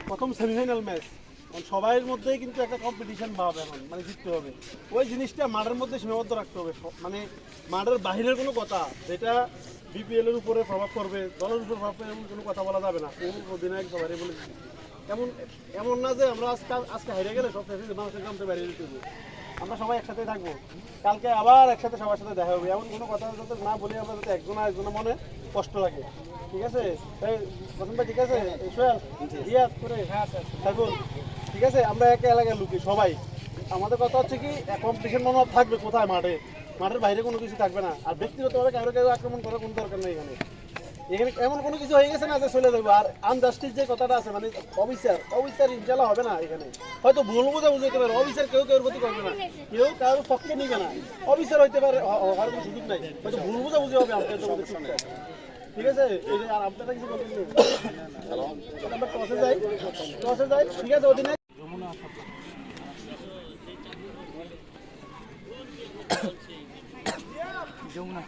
প্রথম semifinal match সবাইয়ের মধ্যেই কিন্তু একটা কম্পিটিশন ভাব এখন মানে জিততে হবে। ওই জিনিসটা মাঠের মধ্যে সীমাবদ্ধ রাখতে হবে, মানে মাঠের বাহিরের কোনো কথা যেটা বিপিএল এর উপরে প্রভাব পড়বে, দলের উপর প্রভাব পড়বে এমন কোনো কথা বলা যাবে না। কোন অধিনায়ক সবাই বলে এমন এমন না যে আমরা আজকে হেরে গেলে সব মানুষের নামতে বেরিয়ে দিতে হবে। আমরা সবাই একসাথে থাকবো, কালকে আবার একসাথে সবার সাথে দেখা হবে। এমন কোনো কথা যাতে না বলি আমরা, যাতে একজনের মনে কষ্ট লাগে। ঠিক আছে প্রথম ভাই? ঠিক আছে করে থাকুন। ঠিক আছে, আমরা একটা এলাকার লোক সবাই, আমাদের কথা হচ্ছে কি কম্পিটিশন মনোভাব থাকবে কোথায়? মাঠের বাইরে কোনো কিছু থাকবে না। আর ব্যক্তিগতভাবে কারো আক্রমণ করার কোনো দরকার নেই। এখানে এমন কোনো কিছু হয়ে গেছে না যে চলে যাবো। আর আনজাস্টিস যে কথাটা আছে, মানে অবিচার ইনশাল্লাহ হবে না। এখানে হয়তো ভুল বোঝা বুঝতে পারে, অবিচার কেউ কেউ প্রতি করবে না, কেউ কারোর পক্ষে নিবে না। অবিচার হইতে পারে, হওয়ার কোনো সুযোগ নাই, হয়তো ভুল বোঝা বুঝে হবে আপনাদের সঙ্গে। ঠিক আছে, এই যে আর আপনারা কিছু বলবেন আমরা টসে যাই। ঠিক আছে, ওদিনে যমুনা